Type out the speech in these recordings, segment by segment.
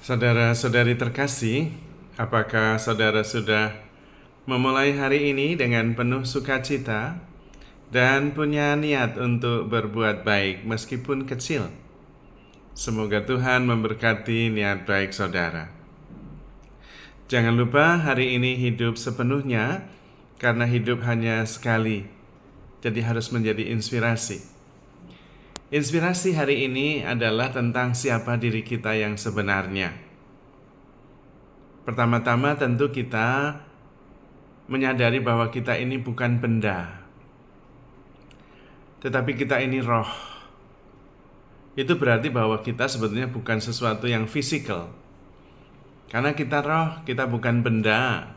Saudara-saudari terkasih, apakah saudara sudah memulai hari ini dengan penuh sukacita dan punya niat untuk berbuat baik meskipun kecil? Semoga Tuhan memberkati niat baik saudara. Jangan lupa hari ini hidup sepenuhnya, karena hidup hanya sekali, jadi harus menjadi inspirasi. Inspirasi hari ini adalah tentang siapa diri kita yang sebenarnya. Pertama-tama tentu kita menyadari bahwa kita ini bukan benda, tetapi kita ini roh. Itu berarti bahwa kita sebetulnya bukan sesuatu yang fisikal. Karena kita roh, kita bukan benda.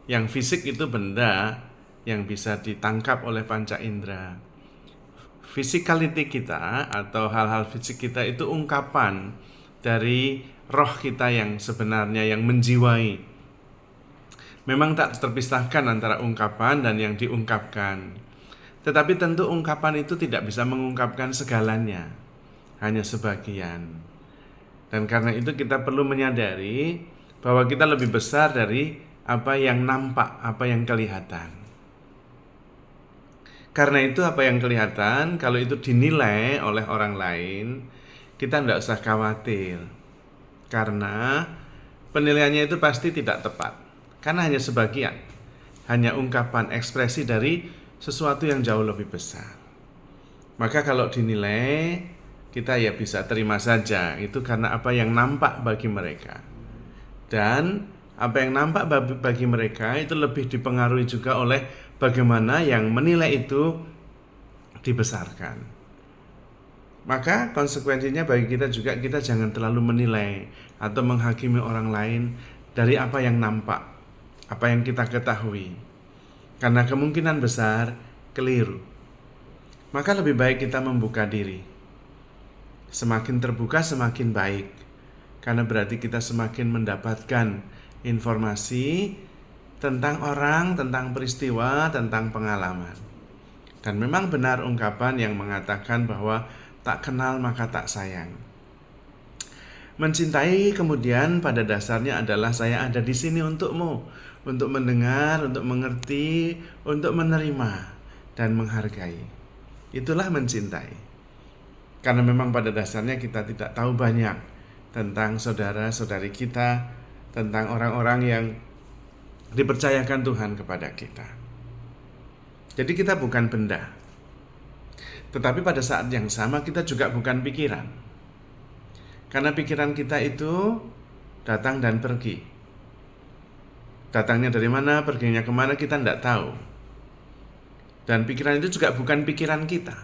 Yang fisik itu benda yang bisa ditangkap oleh panca indera. Physicality kita atau hal-hal fisik kita itu ungkapan dari roh kita yang sebenarnya, yang menjiwai. Memang tak terpisahkan antara ungkapan dan yang diungkapkan. Tetapi tentu ungkapan itu tidak bisa mengungkapkan segalanya, hanya sebagian. Dan karena itu kita perlu menyadari bahwa kita lebih besar dari apa yang nampak, apa yang kelihatan. Karena itu apa yang kelihatan, kalau itu dinilai oleh orang lain, kita tidak usah khawatir. Karena penilaiannya itu pasti tidak tepat. Karena hanya sebagian, hanya ungkapan ekspresi dari sesuatu yang jauh lebih besar. Maka kalau dinilai, kita ya bisa terima saja. Itu karena apa yang nampak bagi mereka. Dan apa yang nampak bagi mereka itu lebih dipengaruhi juga oleh bagaimana yang menilai itu dibesarkan. Maka konsekuensinya bagi kita juga, kita jangan terlalu menilai atau menghakimi orang lain dari apa yang nampak, apa yang kita ketahui. Karena kemungkinan besar keliru. Maka lebih baik kita membuka diri. Semakin terbuka semakin baik. Karena berarti kita semakin mendapatkan informasi tentang orang, tentang peristiwa, tentang pengalaman. Dan memang benar ungkapan yang mengatakan bahwa tak kenal maka tak sayang. Mencintai kemudian pada dasarnya adalah saya ada di sini untukmu, untuk mendengar, untuk mengerti, untuk menerima dan menghargai. Itulah mencintai. Karena memang pada dasarnya kita tidak tahu banyak tentang saudara-saudari kita, tentang orang-orang yang dipercayakan Tuhan kepada kita. Jadi kita bukan benda. Tetapi pada saat yang sama kita juga bukan pikiran. Karena pikiran kita itu datang dan pergi. Datangnya dari mana, perginya kemana kita tidak tahu. Dan pikiran itu juga bukan pikiran kita.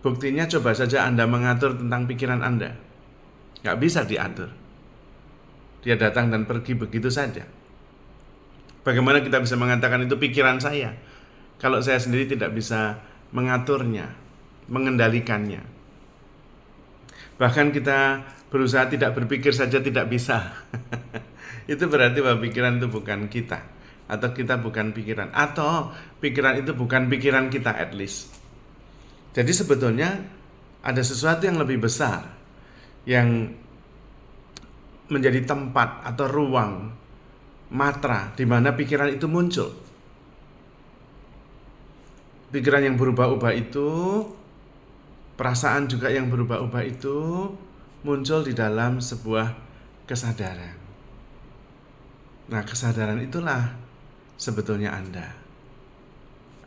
Buktinya coba saja Anda mengatur tentang pikiran Anda. Gak bisa diatur. Dia datang dan pergi begitu saja. Bagaimana kita bisa mengatakan itu pikiran saya, kalau saya sendiri tidak bisa mengaturnya, mengendalikannya. Bahkan kita berusaha tidak berpikir saja tidak bisa. Itu berarti bahwa pikiran itu bukan kita, atau kita bukan pikiran, atau pikiran itu bukan pikiran kita at least. Jadi sebetulnya ada sesuatu yang lebih besar yang menjadi tempat atau ruang matra di mana pikiran itu muncul. Pikiran yang berubah-ubah itu, perasaan juga yang berubah-ubah itu muncul di dalam sebuah kesadaran. Nah, kesadaran itulah sebetulnya Anda.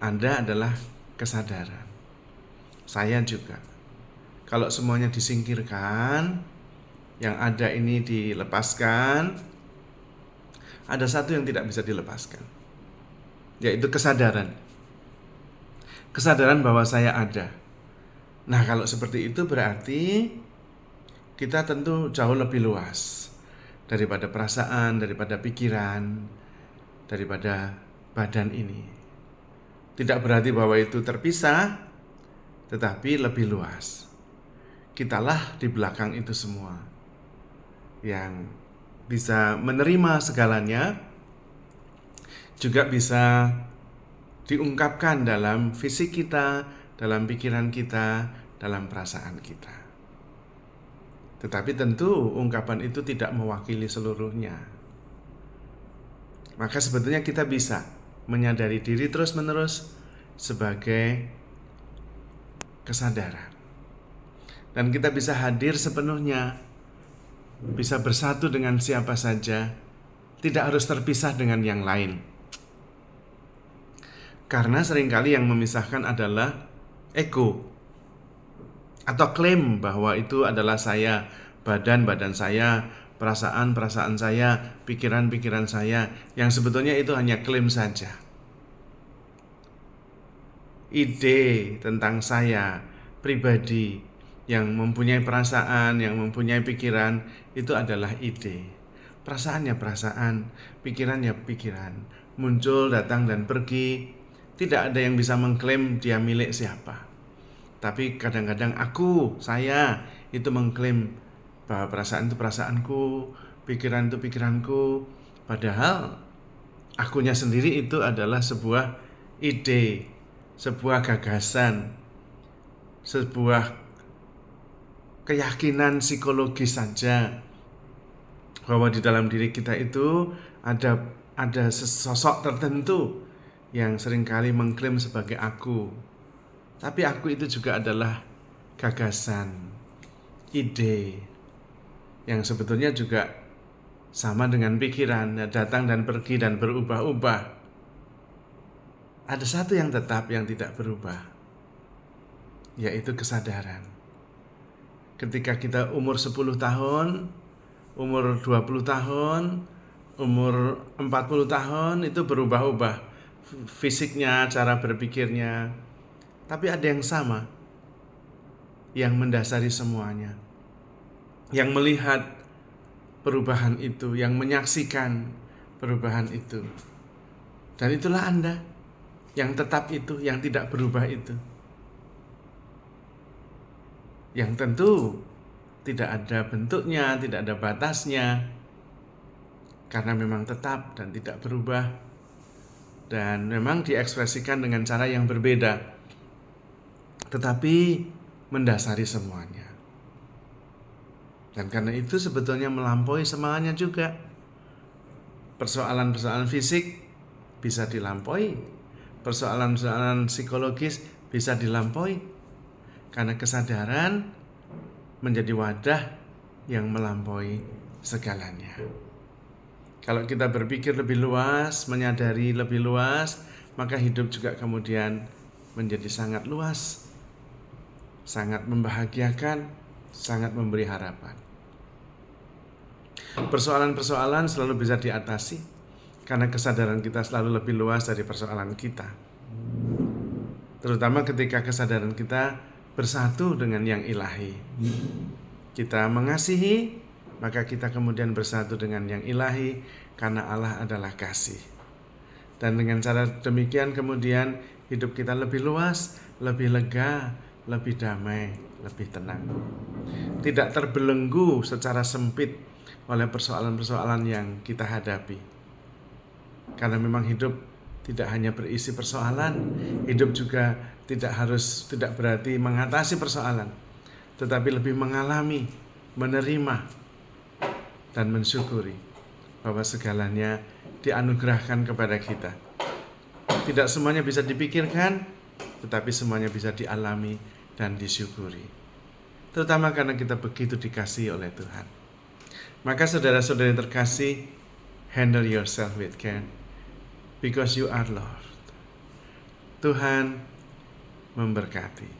Anda adalah kesadaran. Saya juga. Kalau semuanya disingkirkan, yang ada ini dilepaskan, ada satu yang tidak bisa dilepaskan, yaitu kesadaran. Kesadaran bahwa saya ada. Nah, kalau seperti itu berarti kita tentu jauh lebih luas daripada perasaan, daripada pikiran, daripada badan ini. Tidak berarti bahwa itu terpisah, tetapi lebih luas. Kitalah di belakang itu semua, yang bisa menerima segalanya, juga bisa diungkapkan dalam fisik kita, dalam pikiran kita, dalam perasaan kita. Tetapi tentu ungkapan itu tidak mewakili seluruhnya. Maka sebetulnya kita bisa menyadari diri terus-menerus sebagai kesadaran. Dan kita bisa hadir sepenuhnya, bisa bersatu dengan siapa saja, tidak harus terpisah dengan yang lain. Karena seringkali yang memisahkan adalah ego atau klaim bahwa itu adalah saya, badan saya, perasaan saya, pikiran saya, yang sebetulnya itu hanya klaim saja. Ide tentang saya pribadi yang mempunyai perasaan, yang mempunyai pikiran, itu adalah ide. Perasaan ya perasaan, pikiran ya pikiran, muncul, datang, dan pergi. Tidak ada yang bisa mengklaim dia milik siapa. Tapi kadang-kadang saya itu mengklaim bahwa perasaan itu perasaanku, pikiran itu pikiranku. Padahal akunya sendiri itu adalah sebuah ide, sebuah gagasan, sebuah keyakinan psikologis saja bahwa di dalam diri kita itu ada sosok tertentu yang seringkali mengklaim sebagai aku. Tapi aku itu juga adalah gagasan, ide yang sebetulnya juga sama dengan pikiran, datang dan pergi dan berubah-ubah. Ada satu yang tetap yang tidak berubah, yaitu kesadaran. Ketika kita umur 10 tahun, umur 20 tahun, umur 40 tahun itu berubah-ubah fisiknya, cara berpikirnya. Tapi ada yang sama, yang mendasari semuanya, yang melihat perubahan itu, yang menyaksikan perubahan itu. Dan itulah Anda, yang tetap itu, yang tidak berubah itu. Yang tentu tidak ada bentuknya, tidak ada batasnya, karena memang tetap dan tidak berubah, dan memang diekspresikan dengan cara yang berbeda, tetapi mendasari semuanya. Dan karena itu sebetulnya melampaui semuanya juga. Persoalan-persoalan fisik bisa dilampaui, persoalan-persoalan psikologis bisa dilampaui, karena kesadaran menjadi wadah yang melampaui segalanya. Kalau kita berpikir lebih luas, menyadari lebih luas, maka hidup juga kemudian menjadi sangat luas, sangat membahagiakan, sangat memberi harapan. Persoalan-persoalan selalu bisa diatasi karena kesadaran kita selalu lebih luas dari persoalan kita. Terutama ketika kesadaran kita bersatu dengan yang ilahi. Kita mengasihi, maka kita kemudian bersatu dengan yang ilahi, karena Allah adalah kasih. Dan dengan cara demikian kemudian hidup kita lebih luas, lebih lega, lebih damai, lebih tenang. Tidak terbelenggu secara sempit oleh persoalan-persoalan yang kita hadapi. Karena memang hidup tidak hanya berisi persoalan, hidup juga tidak berarti mengatasi persoalan, tetapi lebih mengalami, menerima, dan mensyukuri bahwa segalanya dianugerahkan kepada kita. Tidak semuanya bisa dipikirkan, tetapi semuanya bisa dialami dan disyukuri. Terutama karena kita begitu dikasihi oleh Tuhan. Maka saudara-saudari terkasih, handle yourself with care, because you are Lord. Tuhan memberkati.